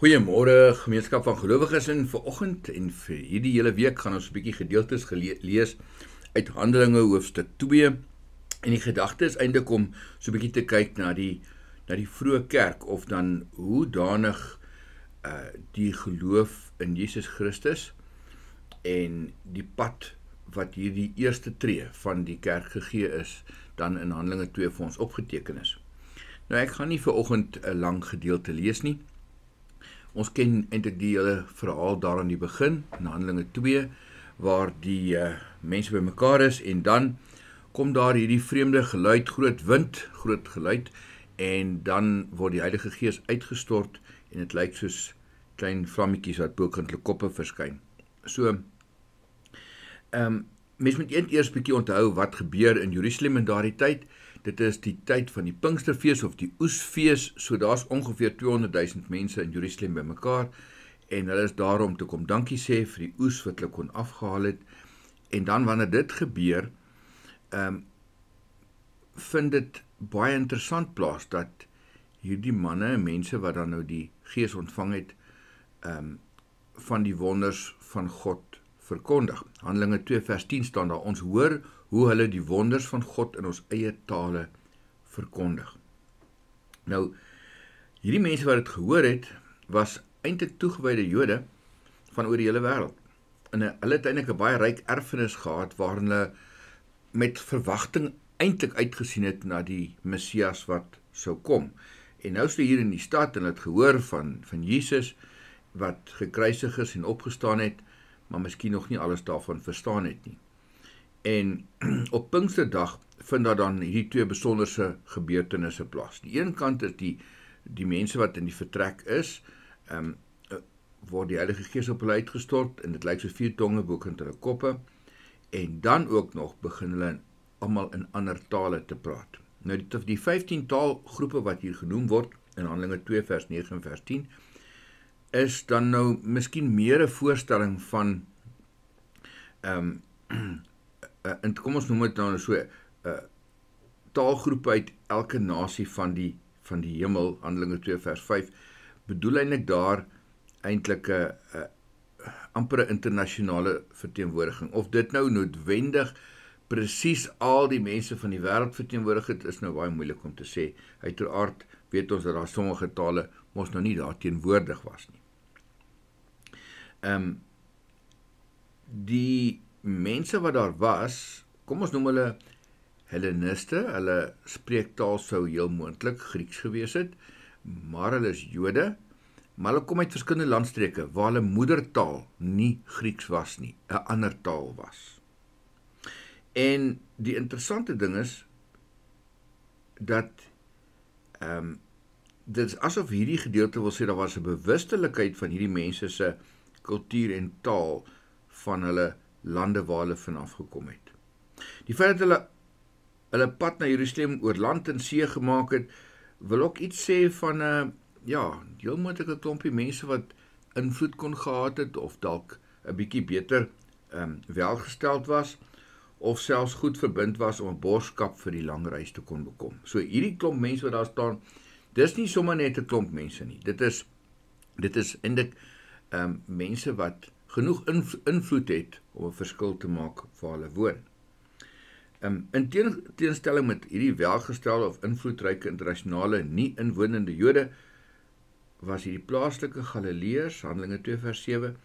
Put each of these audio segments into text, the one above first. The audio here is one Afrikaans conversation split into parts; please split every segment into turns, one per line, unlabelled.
Goeiemôre gemeenskap van gelowiges in vanoggend en vir hierdie hele week gaan ons 'n bietjie gedeeltes lees uit Handelinge hoofstuk 2 en die gedagte is eintlik om so 'n bietjie te kyk na die vroeë kerk of dan hoe danig die geloof in Jesus Christus en die pad wat hierdie eerste tree van die kerk gegee is dan in Handelinge 2 vir ons opgeteken is. Nou ek gaan nie vanoggend 'n lang gedeelte lees nie. Ons ken eintlik die hele verhaal daar aan die begin, in Handelinge 2, waar die mense by mekaar is, en dan kom daar hierdie vreemde geluid, groot wind, groot geluid, en dan word die Heilige Gees uitgestort, en het lyk soos klein vlammetjies wat bokant hulle koppe verskyn. So, mens moet eers 'n bietjie onthou wat gebeur in Jerusalem in daardie tyd. Dit is die tyd van die Pinksterfees of die Oesfees, so daar's ongeveer 200,000 mense in Jerusalem by mekaar, en hulle is daar om te kom dankie sê vir die oes wat hulle kon afgehaal het, en dan wanneer dit gebeur, vind dit baie interessant plaas, dat hierdie manne, mense wat dan nou die Gees ontvang het, van die wonders van God verkondig. Handelinge 2 vers 10 staan daar, ons hoor hoe hulle die wonders van God in ons eie tale verkondig. Nou, hierdie mense wat het gehoor het, was eintlik toegewyde Jode van oor die hele wêreld. En hulle het eintlik 'n baie ryk erfenis gehad, waarin hulle met verwagting eintlik uitgesien het na die Messias wat sou kom. En nou is hulle hier in die stad en het gehoor van Jesus, wat gekruisig is en opgestaan het, maar miskien nog nie alles daarvan verstaan het nie. En op Pinksterdag vind daar dan hierdie twee besonderse gebeurtenisse plaas. Die een kant is die mense wat in die vertrek is, word die Heilige Gees op hulle uitgestort, en dit lyk soos 4 tonge bokant hulle koppe, en dan ook nog begin hulle almal in ander tale te praat. Nou die 15 taalgroepe wat hier genoem word, in Handelinge 2 vers 9 en vers 10, is dan nou miskien meer 'n voorstelling van, en kom ons noem dit nou so, taalgroepe uit elke nasie van die hemel, Handelinge 2 vers 5, bedoel eintlik daar eintlik 'n amper 'n internasionale verteenwoordiging. Of dit nou noodwendig presies al die mense van die wêreld verteenwoordig het, is nou baie moeilik om te sê. Uiteraard weet ons dat daar sommige tale mos nou nie daar teenwoordig was nie. Die mense wat daar was, kom ons noem hulle Helleniste, hulle spreektaal sou heel moontlik Grieks gewees het, maar hulle is Jode, maar hulle kom uit verskillende landstreke, waar hulle moedertaal nie Grieks was nie, 'n ander taal was. En die interessante ding is, dat dit is asof hierdie gedeelte wil sê, daar was 'n bewustelikheid van hierdie mense se kultuur en taal van hulle lande waar hulle vanaf gekom het. Die feit dat hulle pad na Jerusalem oor land en see gemaak het, wil ook iets sê van heel moontlik 'n klompie mense wat invloed kon gehad het, of dalk 'n bietjie beter welgesteld was, of selfs goed verbind was om 'n borgskap vir die lang reis te kon bekom. So hierdie klomp mense wat daar staan, dis nie sommer net 'n klomp mense nie. Dit is eintlik mense wat genoeg invloed het om 'n verskil te maak waar hulle woon. In teenstelling met hierdie welgestelde of invloedryke internasionale nie-inwonende Jode, was hierdie plaaslike Galileërs, Handelinge 2 vers 7,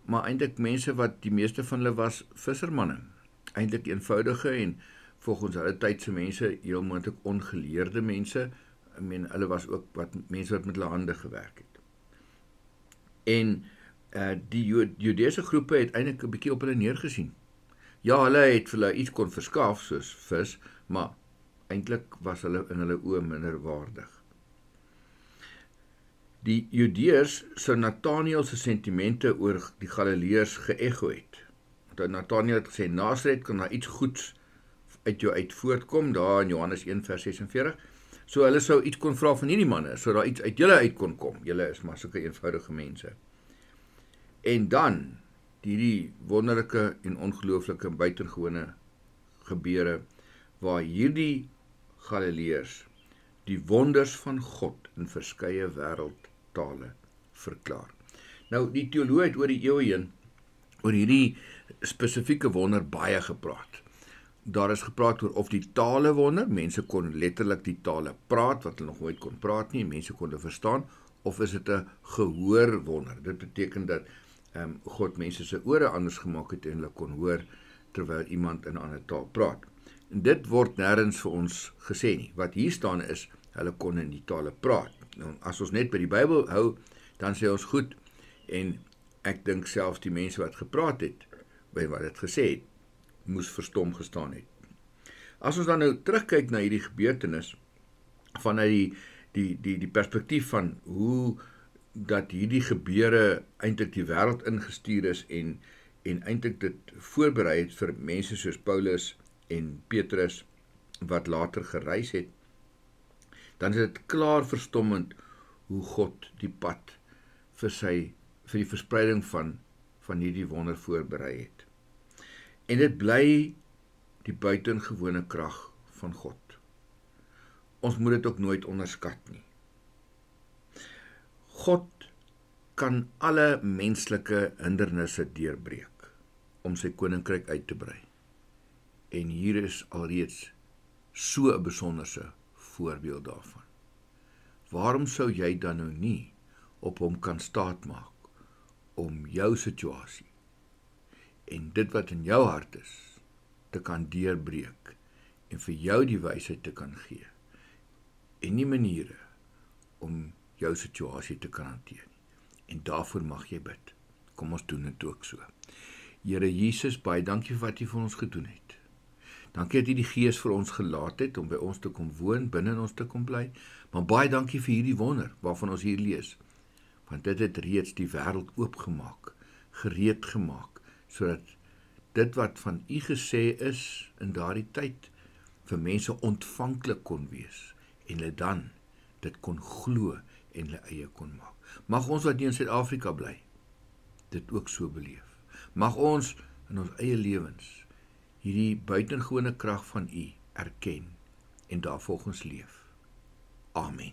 maar eintlik mense wat die meeste van hulle was vissermanne, eintlik eenvoudige en volgens hulle tydse mense heel moontlik ongeleerde mense. Ek meen, hulle was ook mense wat met hulle hande gewerk het. En die Joodese groepe het eintlik 'n bietjie op hulle neergesien. Ja, hulle het vir hulle iets kon verskaf, soos vis, maar eintlik was hulle in hulle oë minderwaardig. Die Judeërs sou Nathanael se sentimente oor die Galileërs geëcho het. Want Nathanael het gesê, Nasaret kan daar iets goeds uit jou uit voortkom, daar in Johannes 1 vers 46. So hulle sou iets kon vra van hierdie manne, so daar iets uit julle uit kon kom. Julle is maar sulke eenvoudige mense. En dan die wonderlike en ongelooflike en buitengewone gebeure, waar hierdie Galileërs die wonders van God in verskeie wêreldtale verklaar. Nou, die teoloog het oor die eeue heen oor hierdie spesifieke wonder baie gepraat. Daar is gepraat oor of die tale wonder, mense kon letterlik die tale praat, wat hulle nog nooit kon praat nie, mense kon dit verstaan, of is dit 'n gehoor wonder? Dit beteken dat God mense se ore anders gemaak het en hulle kon hoor terwyl iemand in 'n ander taal praat. En dit word nêrens vir ons gesê nie. Wat hier staan is, hulle kon in die tale praat. Nou, as ons net by die Bybel hou, dan sê ons goed, en ek dink selfs die mense wat gepraat het, by wat dit gesê het, moes verstom gestaan het. As ons dan nou terugkyk na hierdie gebeurtenis, vanuit die perspektief van hoe dat hierdie gebeure eintlik die wêreld ingestuur is en eintlik dit voorberei het vir mense soos Paulus en Petrus wat later gereis het, dan is dit klaar verstommend hoe God die pad vir die verspreiding van hierdie wonder voorberei het. En dit bly die buitengewone krag van God. Ons moet dit ook nooit onderskat nie. God kan alle menslike hindernisse deurbreek om sy koninkryk uit te brei. En hier is alreeds so 'n besonderse voorbeeld daarvan. Waarom sou jy dan nou nie op hom kan staatmaak om jou situasie en dit wat in jou hart is te kan deurbreek en vir jou die wysheid te kan gee en nie maniere om jou situasie te kan hanteer nie. En daarvoor mag jy bid. Kom ons doen dit ook so. Here Jesus, baie dankie vir wat U vir ons gedoen het. Dankie dat U die Gees vir ons gelaat het om by ons te kom woon, binne in ons te kom bly, maar baie dankie vir hierdie wonder waarvan ons hier lees, want dit het reeds die wêreld oopgemaak, gereed gemaak, sodat dit wat van U gesê is in daardie tyd vir mense ontvanklik kon wees en hulle dan dit kon glo en hulle eie kon maak. Mag ons wat hier in Suid-Afrika bly, dit ook so beleef. Mag ons in ons eie lewens hierdie buitengewone krag van U erken en daarvolgens leef. Amen.